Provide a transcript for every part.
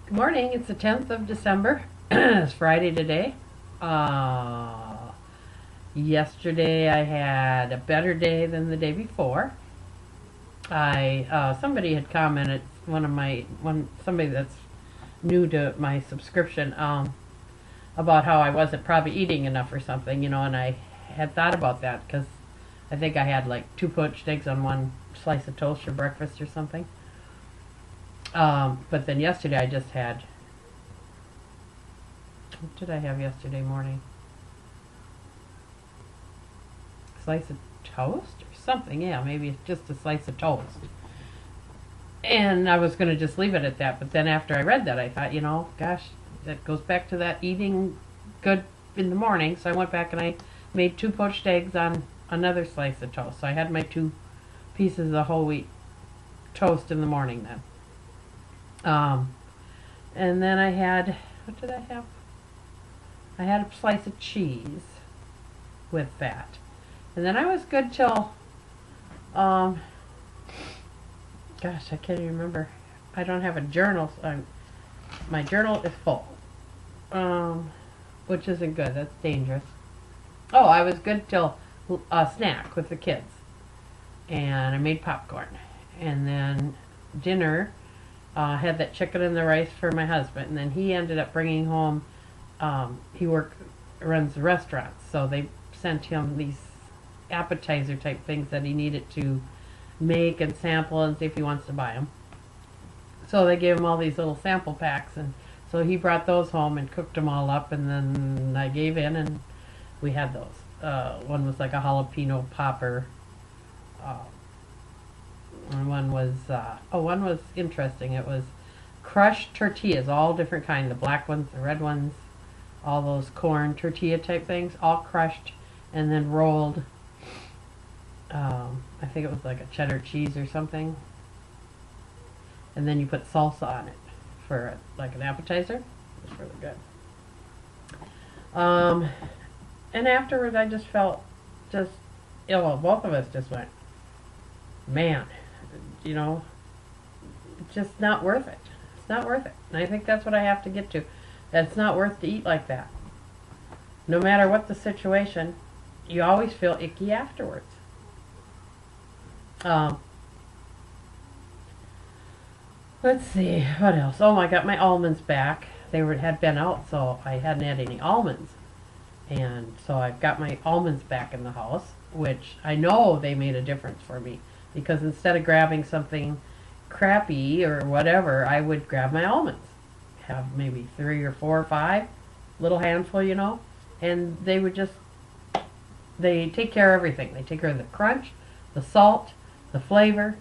Good morning. It's the 10th of December. It's Friday today. Yesterday I had a better day than the day before. Somebody had commented, somebody that's new to my subscription, about how I wasn't probably eating enough or something, and I had thought about that because I think I had like 2 poached eggs on one slice of toast for breakfast or something. But then yesterday I just had, what did I have yesterday morning? Slice of toast or something. Yeah, maybe just a slice of toast. And I was going to just leave it at that. But then after I read that, I thought, gosh, that goes back to that eating good in the morning. So I went back and I made 2 poached eggs on another slice of toast. So I had my 2 pieces of whole wheat toast in the morning then. And then I had, what did I have? I had a slice of cheese with that. And then I was good till, gosh, I can't even remember. I don't have a journal. So my journal is full, which isn't good. That's dangerous. Oh, I was good till a snack with the kids. And I made popcorn. And then dinner, had that chicken and the rice for my husband. And then he ended up bringing home, he runs the restaurants. So they sent him these appetizer type things that he needed to make and sample and see if he wants to buy them. So they gave him all these little sample packs, and so he brought those home and cooked them all up, and then I gave in and we had those. One was like a jalapeno popper. And one was interesting. It was crushed tortillas, all different kind, the black ones, the red ones, all those corn tortilla type things, all crushed and then rolled. I think it was like a cheddar cheese or something. And then you put salsa on it for like an appetizer. It was really good. And afterwards I just felt just ill. Both of us just went, man, it's just not worth it. It's not worth it. And I think that's what I have to get to. That it's not worth to eat like that. No matter what the situation, you always feel icky afterwards. Let's see, what else? Oh, I got my almonds back. Had been out, so I hadn't had any almonds. And so I've got my almonds back in the house, which I know they made a difference for me. Because instead of grabbing something crappy or whatever, I would grab my almonds. Have maybe 3 or 4 or 5, little handful, and they take care of everything. They take care of the crunch, the salt, the flavor,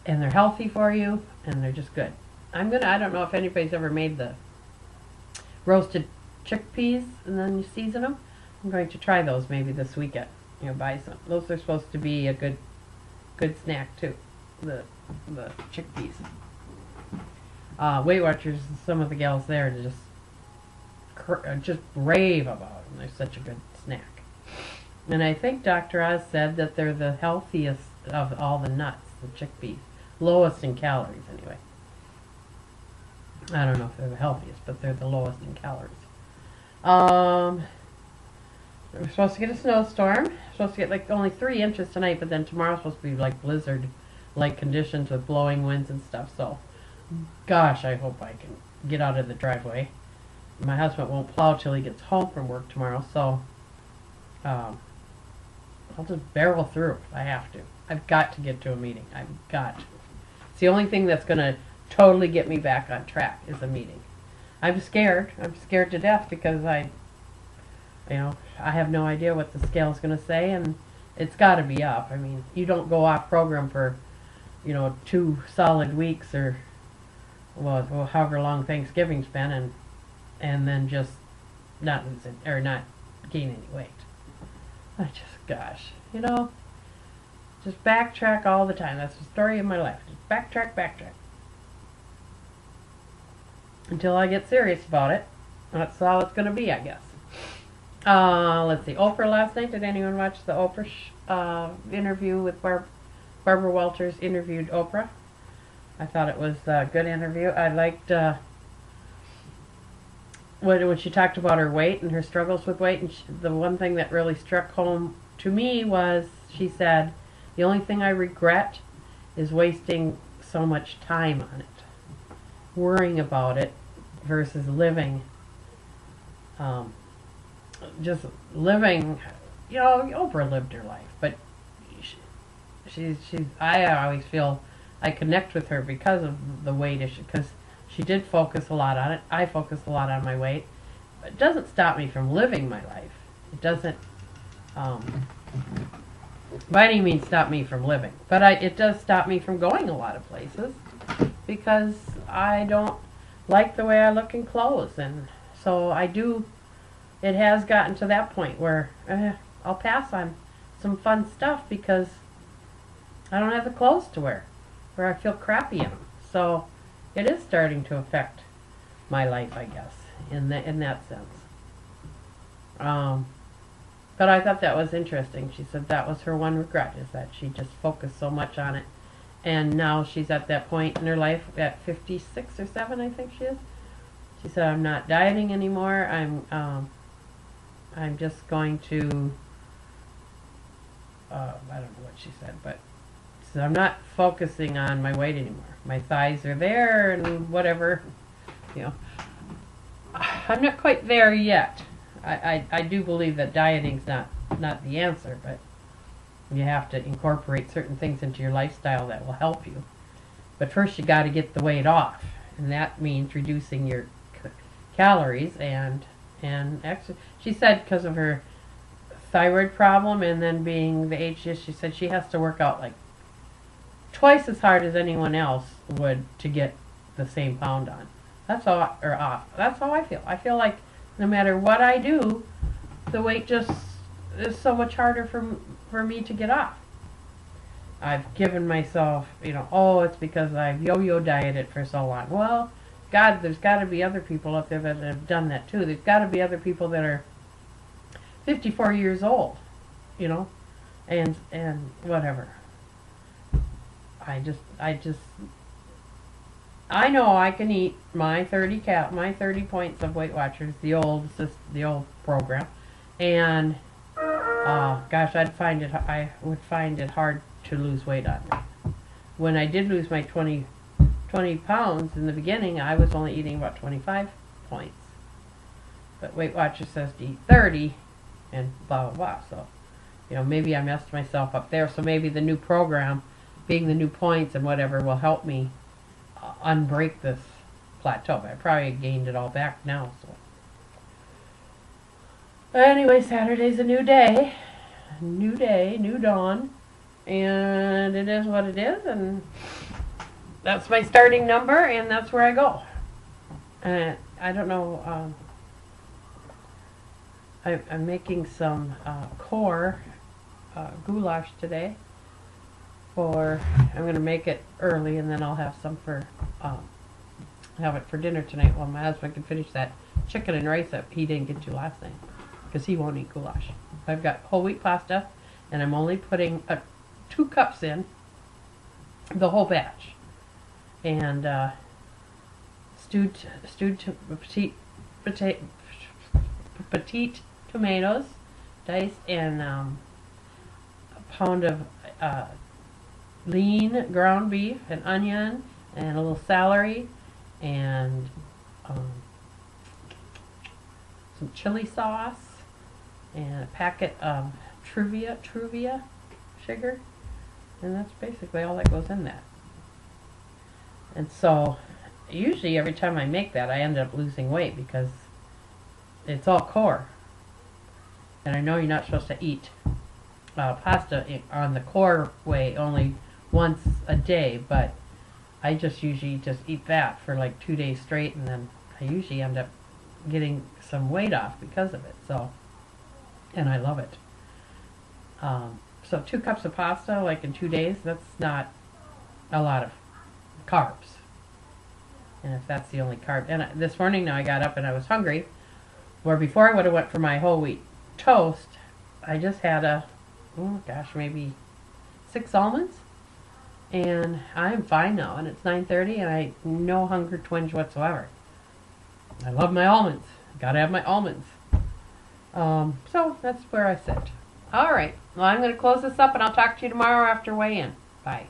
and they're healthy for you, and they're just good. I don't know if anybody's ever made the roasted chickpeas and then you season them. I'm going to try those maybe this weekend. Buy some. Those are supposed to be a good snack too. The chickpeas. Weight Watchers, some of the gals there just rave about them. They're such a good snack. And I think Dr. Oz said that they're the healthiest of all the nuts, the chickpeas. Lowest in calories, anyway. I don't know if they're the healthiest, but they're the lowest in calories. We're supposed to get a snowstorm. We're supposed to get like only 3 inches tonight, but then tomorrow's supposed to be like blizzard-like conditions with blowing winds and stuff. So, gosh, I hope I can get out of the driveway. My husband won't plow till he gets home from work tomorrow, so I'll just barrel through if I have to. I've got to get to a meeting. I've got to. It's the only thing that's going to totally get me back on track is a meeting. I'm scared. I'm scared to death because I have no idea what the scale is going to say, and it's got to be up. I mean, you don't go off program for, 2 solid weeks or, well, however long Thanksgiving's been, and then just not gain any weight. Gosh, just backtrack all the time. That's the story of my life. Just backtrack. Until I get serious about it. That's all it's going to be, I guess. Let's see. Oprah last night. Did anyone watch the Oprah interview with Barbara Walters interviewed Oprah? I thought it was a good interview. I liked when she talked about her weight and her struggles with weight, and the one thing that really struck home to me was she said, the only thing I regret is wasting so much time on it, worrying about it versus living, just living, you know, Oprah lived her life, but she's, I always feel I connect with her because of the weight issue, because she did focus a lot on it. I focus a lot on my weight. It doesn't stop me from living my life. It doesn't, by any means, stop me from living. But it does stop me from going a lot of places because I don't like the way I look in clothes. And so it has gotten to that point where I'll pass on some fun stuff because I don't have the clothes to wear, where I feel crappy in them. So it is starting to affect my life, I guess, in that sense. But I thought that was interesting. She said that was her one regret, is that she just focused so much on it. And now she's at that point in her life at 56 or 7, I think she is. She said, I'm not dieting anymore. I'm just going to, I don't know what she said, but she said, I'm not focusing on my weight anymore. My thighs are there and whatever, you know. I'm not quite there yet. I do believe that dieting's not the answer, but you have to incorporate certain things into your lifestyle that will help you. But first you got to get the weight off, and that means reducing your calories and exercise. She said because of her thyroid problem and then being the age, she said she has to work out like twice as hard as anyone else would to get the same pound on. That's how, or off. That's how I feel. I feel like no matter what I do, the weight just is so much harder for me to get off. I've given myself, you know, oh, it's because I've yo-yo dieted for so long. Well, God, there's got to be other people out there that have done that too. There's got to be other people that are 54 years old, you know, and whatever. I know I can eat my 30 points of Weight Watchers, the old program, and gosh, I would find it hard to lose weight on that. When I did lose my 20 pounds in the beginning, I was only eating about 25 points. But Weight Watchers says to eat 30, and blah, blah, blah. So, you know, maybe I messed myself up there. So maybe the new program, being the new points and whatever, will help me unbreak this plateau. But I probably gained it all back now. So, but anyway, Saturday's a new day, new dawn, and it is what it is, and that's my starting number, and that's where I go. I don't know. I'm making some core goulash today. I'm going to make it early, and then I'll have some have it for dinner tonight while my husband can finish that chicken and rice that he didn't get to last night, because he won't eat goulash. I've got whole wheat pasta, and I'm only putting 2 cups in, the whole batch, and stewed petite tomatoes, diced, and a pound of lean ground beef, an onion, and a little celery, and some chili sauce, and a packet of Truvia sugar, and that's basically all that goes in that. And so usually every time I make that, I end up losing weight because it's all core. And I know you're not supposed to eat pasta on the core way only once a day, but I just usually just eat that for like 2 days straight, and then I usually end up getting some weight off because of it. So, and I love it. So 2 cups of pasta like in 2 days, that's not a lot of carbs. And if that's the only carb, and this morning now I got up and I was hungry, where before I would have went for my whole wheat toast, I just had maybe 6 almonds, And I'm fine now, and it's 9:30, and I no hunger twinge whatsoever. I love my almonds. Gotta have my almonds. So that's where I sit. All right. Well, I'm going to close this up, and I'll talk to you tomorrow after weigh-in. Bye.